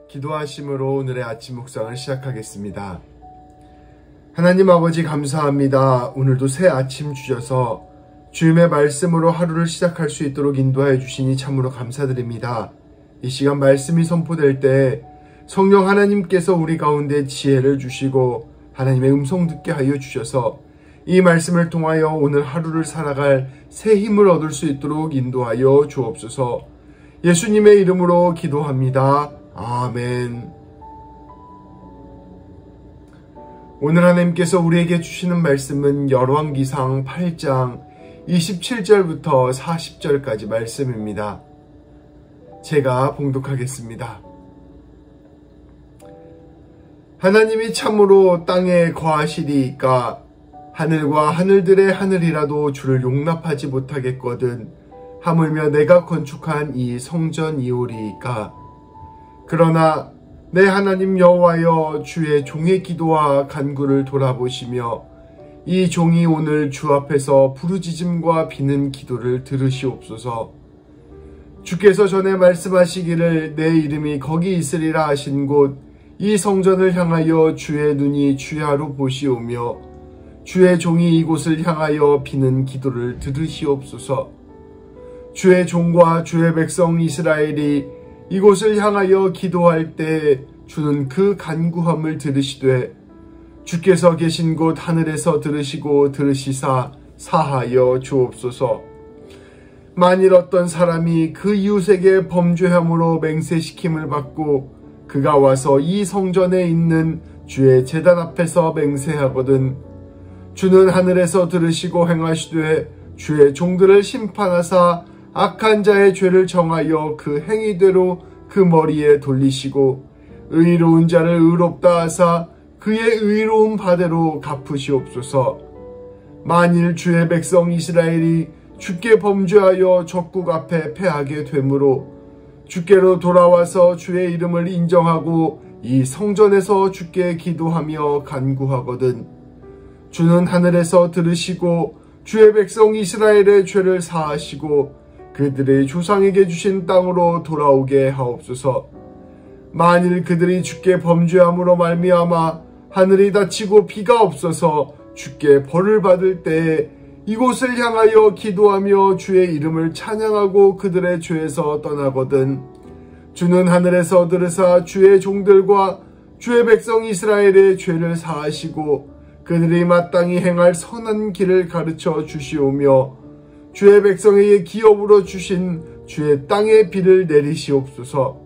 기도하심으로 오늘의 아침 묵상을 시작하겠습니다. 하나님 아버지 감사합니다. 오늘도 새 아침 주셔서 주님의 말씀으로 하루를 시작할 수 있도록 인도하여 주시니 참으로 감사드립니다. 이 시간 말씀이 선포될 때 성령 하나님께서 우리 가운데 지혜를 주시고 하나님의 음성 듣게 하여 주셔서 이 말씀을 통하여 오늘 하루를 살아갈 새 힘을 얻을 수 있도록 인도하여 주옵소서. 예수님의 이름으로 기도합니다. 아멘. 오늘 하나님께서 우리에게 주시는 말씀은 열왕기상 8장 27절부터 40절까지 말씀입니다. 제가 봉독하겠습니다. 하나님이 참으로 땅에 거하시리이까 하늘과 하늘들의 하늘이라도 주를 용납하지 못하겠거든 하물며 내가 건축한 이 성전이오리이까. 그러나 내 하나님 여호와여, 주의 종의 기도와 간구를 돌아보시며 이 종이 오늘 주 앞에서 부르짖음과 비는 기도를 들으시옵소서. 주께서 전에 말씀하시기를 내 이름이 거기 있으리라 하신 곳 이 성전을 향하여 주의 눈이 주야로 보시오며 주의 종이 이곳을 향하여 비는 기도를 들으시옵소서. 주의 종과 주의 백성 이스라엘이 이곳을 향하여 기도할 때 주는 그 간구함을 들으시되 주께서 계신 곳 하늘에서 들으시고 들으시사 사하여 주옵소서. 만일 어떤 사람이 그 이웃에게 범죄함으로 맹세시킴을 받고 그가 와서 이 성전에 있는 주의 제단 앞에서 맹세하거든 주는 하늘에서 들으시고 행하시되 주의 종들을 심판하사 악한 자의 죄를 정하여 그 행위대로 그 머리에 돌리시고 의로운 자를 의롭다 하사 그의 의로운 바대로 갚으시옵소서. 만일 주의 백성 이스라엘이 주께 범죄하여 적국 앞에 패하게 되므로 주께로 돌아와서 주의 이름을 인정하고 이 성전에서 주께 기도하며 간구하거든 주는 하늘에서 들으시고 주의 백성 이스라엘의 죄를 사하시고 그들의 조상에게 주신 땅으로 돌아오게 하옵소서. 만일 그들이 주께 범죄함으로 말미암아 하늘이 닫히고 비가 없어서 주께 벌을 받을 때에 이곳을 향하여 기도하며 주의 이름을 찬양하고 그들의 죄에서 떠나거든 주는 하늘에서 들으사 주의 종들과 주의 백성 이스라엘의 죄를 사하시고 그들이 마땅히 행할 선한 길을 가르쳐 주시오며 주의 백성에게 기업으로 주신 주의 땅의 비를 내리시옵소서.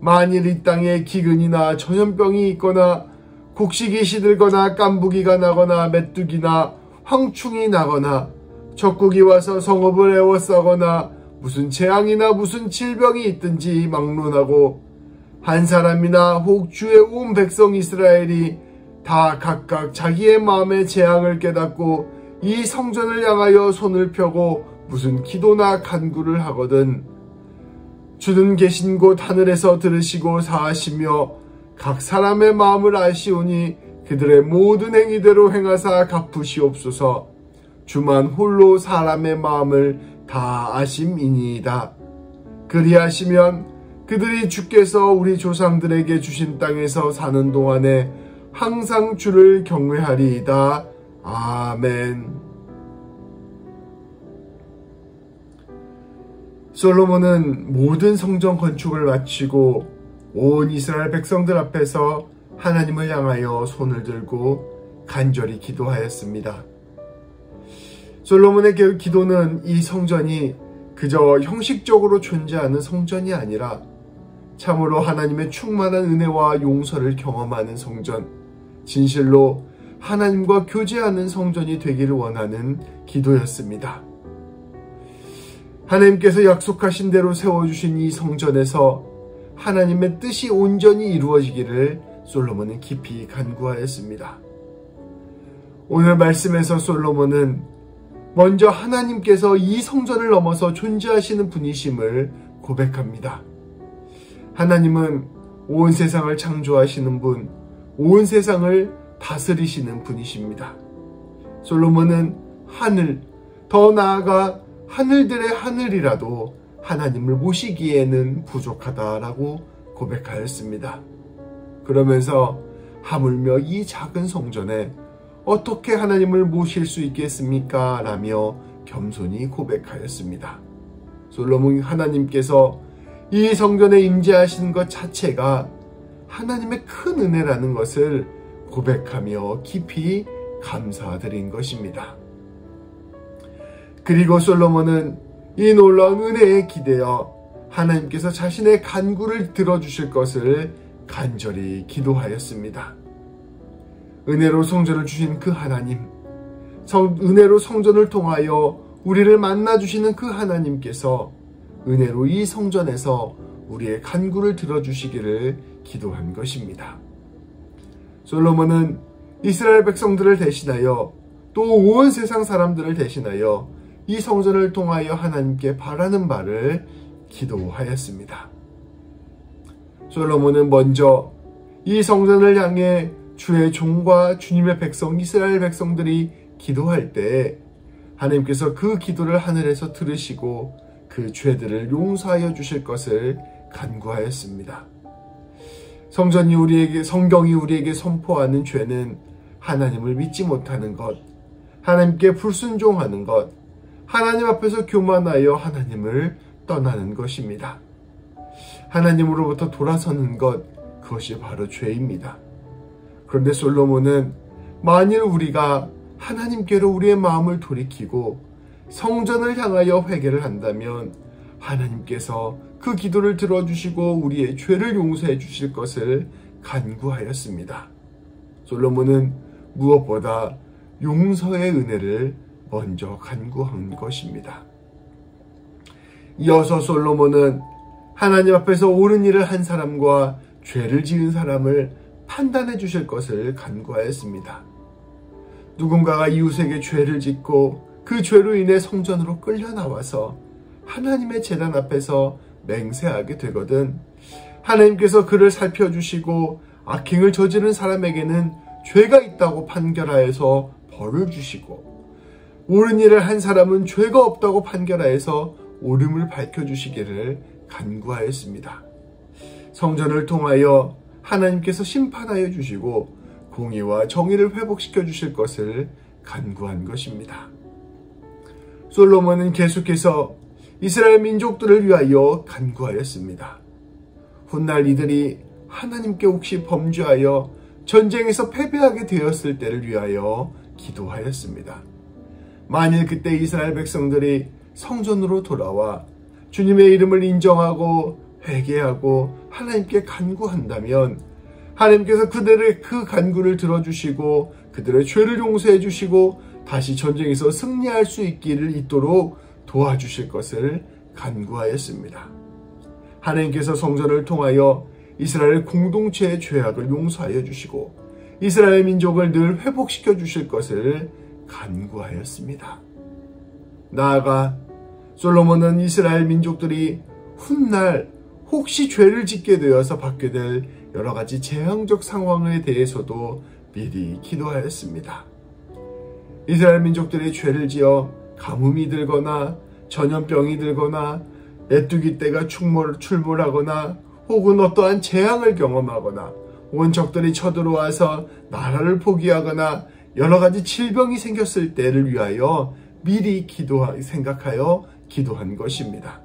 만일 이 땅에 기근이나 전염병이 있거나 곡식이 시들거나 깐부기가 나거나 메뚜기나 황충이 나거나 적국이 와서 성읍을 에워싸거나 무슨 재앙이나 무슨 질병이 있든지 막론하고 한 사람이나 혹 주의 온 백성 이스라엘이 다 각각 자기의 마음의 재앙을 깨닫고 이 성전을 향하여 손을 펴고 무슨 기도나 간구를 하거든 주는 계신 곳 하늘에서 들으시고 사하시며 각 사람의 마음을 아시오니 그들의 모든 행위대로 행하사 갚으시옵소서. 주만 홀로 사람의 마음을 다 아심이니이다. 그리하시면 그들이 주께서 우리 조상들에게 주신 땅에서 사는 동안에 항상 주를 경외하리이다. 아멘. 솔로몬은 모든 성전 건축을 마치고 온 이스라엘 백성들 앞에서 하나님을 향하여 손을 들고 간절히 기도하였습니다. 솔로몬의 기도는 이 성전이 그저 형식적으로 존재하는 성전이 아니라 참으로 하나님의 충만한 은혜와 용서를 경험하는 성전, 진실로 하나님과 교제하는 성전이 되기를 원하는 기도였습니다. 하나님께서 약속하신 대로 세워주신 이 성전에서 하나님의 뜻이 온전히 이루어지기를 솔로몬은 깊이 간구하였습니다. 오늘 말씀에서 솔로몬은 먼저 하나님께서 이 성전을 넘어서 존재하시는 분이심을 고백합니다. 하나님은 온 세상을 창조하시는 분, 온 세상을 다스리시는 분이십니다. 솔로몬은 하늘, 더 나아가 하늘들의 하늘이라도 하나님을 모시기에는 부족하다라고 고백하였습니다. 그러면서 하물며 이 작은 성전에 어떻게 하나님을 모실 수 있겠습니까? 라며 겸손히 고백하였습니다. 솔로몬 하나님께서 이 성전에 임재하시는 것 자체가 하나님의 큰 은혜라는 것을 고백하며 깊이 감사드린 것입니다. 그리고 솔로몬은 이 놀라운 은혜에 기대어 하나님께서 자신의 간구를 들어주실 것을 간절히 기도하였습니다. 은혜로 성전을 주신 그 하나님, 은혜로 성전을 통하여 우리를 만나주시는 그 하나님께서 은혜로 이 성전에서 우리의 간구를 들어주시기를 기도한 것입니다. 솔로몬은 이스라엘 백성들을 대신하여 또 온 세상 사람들을 대신하여 이 성전을 통하여 하나님께 바라는 바를 기도하였습니다. 솔로몬은 먼저 이 성전을 향해 주의 종과 주님의 백성 이스라엘 백성들이 기도할 때 하나님께서 그 기도를 하늘에서 들으시고 그 죄들을 용서하여 주실 것을 간구하였습니다. 성경이 우리에게 선포하는 죄는 하나님을 믿지 못하는 것, 하나님께 불순종하는 것, 하나님 앞에서 교만하여 하나님을 떠나는 것입니다. 하나님으로부터 돌아서는 것, 그것이 바로 죄입니다. 그런데 솔로몬은 만일 우리가 하나님께로 우리의 마음을 돌이키고 성전을 향하여 회개를 한다면 하나님께서 그 기도를 들어주시고 우리의 죄를 용서해 주실 것을 간구하였습니다. 솔로몬은 무엇보다 용서의 은혜를 먼저 간구한 것입니다. 이어서 솔로몬은 하나님 앞에서 옳은 일을 한 사람과 죄를 지은 사람을 판단해 주실 것을 간구하였습니다. 누군가가 이웃에게 죄를 짓고 그 죄로 인해 성전으로 끌려 나와서 하나님의 제단 앞에서 맹세하게 되거든 하나님께서 그를 살펴주시고 악행을 저지른 사람에게는 죄가 있다고 판결하여서 벌을 주시고 옳은 일을 한 사람은 죄가 없다고 판결하여서 옳음을 밝혀주시기를 간구하였습니다. 성전을 통하여 하나님께서 심판하여 주시고 공의와 정의를 회복시켜 주실 것을 간구한 것입니다. 솔로몬은 계속해서 이스라엘 민족들을 위하여 간구하였습니다. 훗날 이들이 하나님께 혹시 범죄하여 전쟁에서 패배하게 되었을 때를 위하여 기도하였습니다. 만일 그때 이스라엘 백성들이 성전으로 돌아와 주님의 이름을 인정하고 회개하고 하나님께 간구한다면 하나님께서 그들의 그 간구를 들어주시고 그들의 죄를 용서해 주시고 다시 전쟁에서 승리할 수 있도록 도와주실 것을 간구하였습니다. 하나님께서 성전을 통하여 이스라엘 공동체의 죄악을 용서하여 주시고 이스라엘 민족을 늘 회복시켜 주실 것을 간구하였습니다. 나아가 솔로몬은 이스라엘 민족들이 훗날 혹시 죄를 짓게 되어서 받게 될 여러 가지 재앙적 상황에 대해서도 미리 기도하였습니다. 이스라엘 민족들이 죄를 지어 가뭄이 들거나 전염병이 들거나 메뚜기 떼가 출몰하거나 혹은 어떠한 재앙을 경험하거나 혹은 적들이 쳐들어와서 나라를 포기하거나 여러 가지 질병이 생겼을 때를 위하여 미리 생각하여 기도한 것입니다.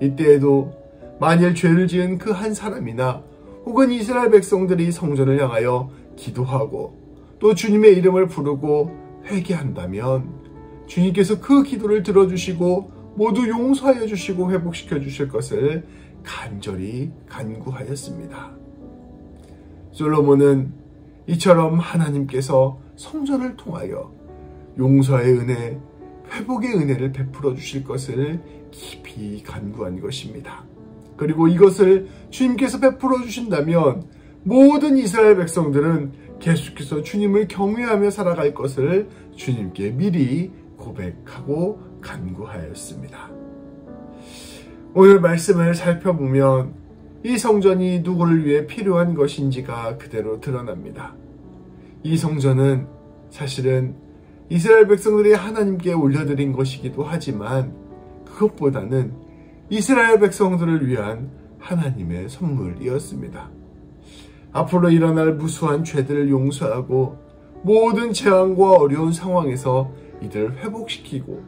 이때에도 만일 죄를 지은 그 한 사람이나 혹은 이스라엘 백성들이 성전을 향하여 기도하고 또 주님의 이름을 부르고 회개한다면 주님께서 그 기도를 들어주시고 모두 용서하여 주시고 회복시켜 주실 것을 간절히 간구하였습니다. 솔로몬은 이처럼 하나님께서 성전을 통하여 용서의 은혜, 회복의 은혜를 베풀어 주실 것을 깊이 간구한 것입니다. 그리고 이것을 주님께서 베풀어 주신다면 모든 이스라엘 백성들은 계속해서 주님을 경외하며 살아갈 것을 주님께 미리 고백하고 간구하였습니다. 오늘 말씀을 살펴보면 이 성전이 누구를 위해 필요한 것인지가 그대로 드러납니다. 이 성전은 사실은 이스라엘 백성들이 하나님께 올려드린 것이기도 하지만 그것보다는 이스라엘 백성들을 위한 하나님의 선물이었습니다. 앞으로 일어날 무수한 죄들을 용서하고 모든 재앙과 어려운 상황에서 이들을 회복시키고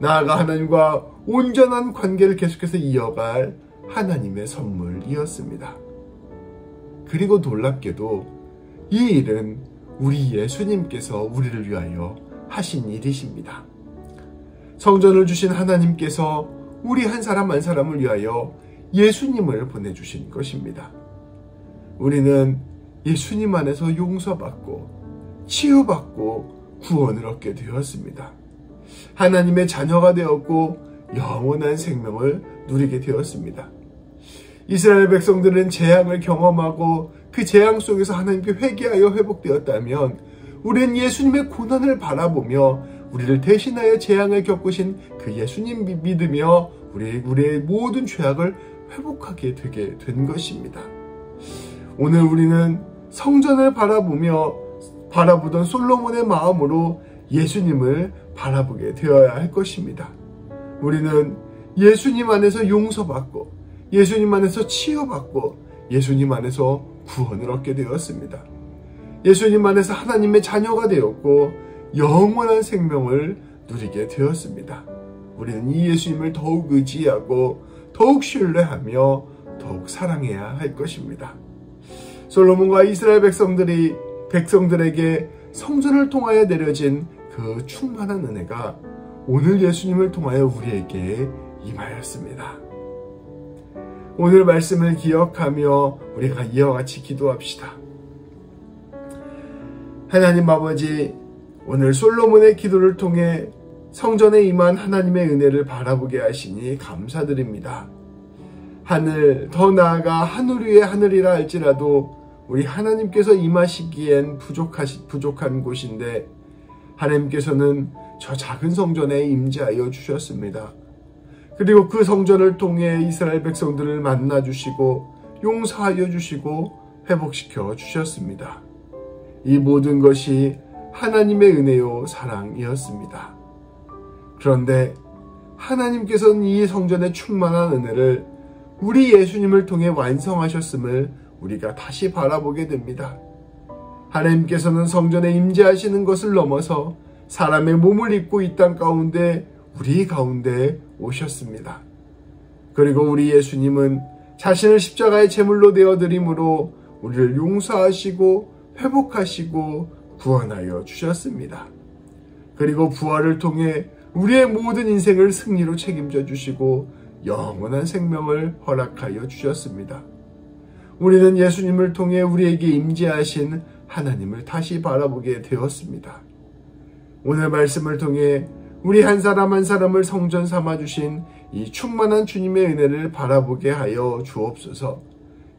나아가 하나님과 온전한 관계를 계속해서 이어갈 하나님의 선물이었습니다. 그리고 놀랍게도 이 일은 우리 예수님께서 우리를 위하여 하신 일이십니다. 성전을 주신 하나님께서 우리 한 사람 한 사람을 위하여 예수님을 보내주신 것입니다. 우리는 예수님 안에서 용서받고 치유받고 구원을 얻게 되었습니다. 하나님의 자녀가 되었고 영원한 생명을 누리게 되었습니다. 이스라엘 백성들은 재앙을 경험하고 그 재앙 속에서 하나님께 회개하여 회복되었다면 우리는 예수님의 고난을 바라보며 우리를 대신하여 재앙을 겪으신 그 예수님 믿으며 우리의 모든 죄악을 회복하게 되게 된 것입니다. 오늘 우리는 성전을 바라보던 솔로몬의 마음으로 예수님을 바라보게 되어야 할 것입니다. 우리는 예수님 안에서 용서받고 예수님 안에서 치유받고 예수님 안에서 구원을 얻게 되었습니다. 예수님 안에서 하나님의 자녀가 되었고 영원한 생명을 누리게 되었습니다. 우리는 이 예수님을 더욱 의지하고 더욱 신뢰하며 더욱 사랑해야 할 것입니다. 솔로몬과 이스라엘 백성들에게 성전을 통하여 내려진 그 충만한 은혜가 오늘 예수님을 통하여 우리에게 임하였습니다. 오늘 말씀을 기억하며 우리가 이와 같이 기도합시다. 하나님 아버지, 오늘 솔로몬의 기도를 통해 성전에 임한 하나님의 은혜를 바라보게 하시니 감사드립니다. 하늘, 더 나아가 하늘 위에 하늘이라 할지라도 우리 하나님께서 임하시기엔 부족한 곳인데 하나님께서는 저 작은 성전에 임재하여 주셨습니다. 그리고 그 성전을 통해 이스라엘 백성들을 만나 주시고 용서하여 주시고 회복시켜 주셨습니다. 이 모든 것이 하나님의 은혜요 사랑이었습니다. 그런데 하나님께서는 이 성전의 충만한 은혜를 우리 예수님을 통해 완성하셨음을 우리가 다시 바라보게 됩니다. 하나님께서는 성전에 임재하시는 것을 넘어서 사람의 몸을 입고 이 땅 가운데 우리 가운데 오셨습니다. 그리고 우리 예수님은 자신을 십자가의 제물로 내어드림으로 우리를 용서하시고 회복하시고 구원하여 주셨습니다. 그리고 부활을 통해 우리의 모든 인생을 승리로 책임져 주시고 영원한 생명을 허락하여 주셨습니다. 우리는 예수님을 통해 우리에게 임재하신 하나님을 다시 바라보게 되었습니다. 오늘 말씀을 통해 우리 한 사람 한 사람을 성전 삼아주신 이 충만한 주님의 은혜를 바라보게 하여 주옵소서.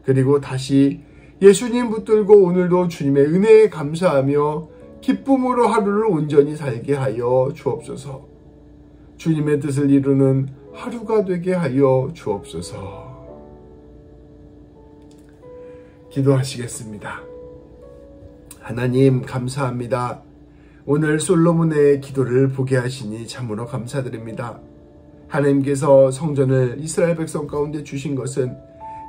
그리고 다시 예수님 붙들고 오늘도 주님의 은혜에 감사하며 기쁨으로 하루를 온전히 살게 하여 주옵소서. 주님의 뜻을 이루는 하루가 되게 하여 주옵소서. 기도하시겠습니다. 하나님 감사합니다. 오늘 솔로몬의 기도를 보게 하시니 참으로 감사드립니다. 하나님께서 성전을 이스라엘 백성 가운데 주신 것은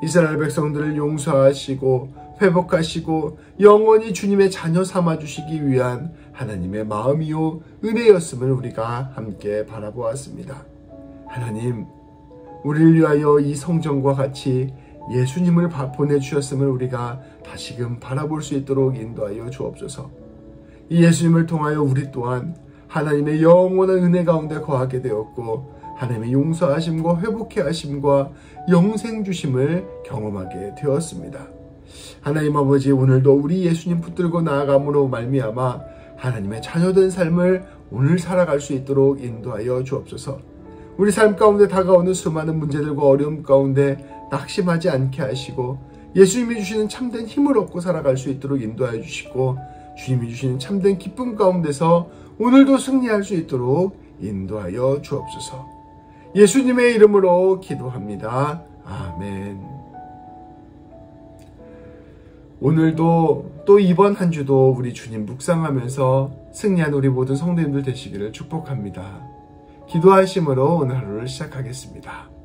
이스라엘 백성들을 용서하시고 회복하시고 영원히 주님의 자녀 삼아주시기 위한 하나님의 마음이요 은혜였음을 우리가 함께 바라보았습니다. 하나님, 우리를 위하여 이 성전과 같이 예수님을 보내주셨음을 우리가 다시금 바라볼 수 있도록 인도하여 주옵소서. 이 예수님을 통하여 우리 또한 하나님의 영원한 은혜 가운데 거하게 되었고 하나님의 용서하심과 회복해 하심과 영생 주심을 경험하게 되었습니다. 하나님 아버지, 오늘도 우리 예수님 붙들고 나아감으로 말미암아 하나님의 자녀된 삶을 오늘 살아갈 수 있도록 인도하여 주옵소서. 우리 삶 가운데 다가오는 수많은 문제들과 어려움 가운데 낙심하지 않게 하시고 예수님이 주시는 참된 힘을 얻고 살아갈 수 있도록 인도하여 주시고 주님이 주시는 참된 기쁨 가운데서 오늘도 승리할 수 있도록 인도하여 주옵소서. 예수님의 이름으로 기도합니다. 아멘. 오늘도 또 이번 한 주도 우리 주님 묵상하면서 승리한 우리 모든 성도님들 되시기를 축복합니다. 기도하심으로 오늘 하루를 시작하겠습니다.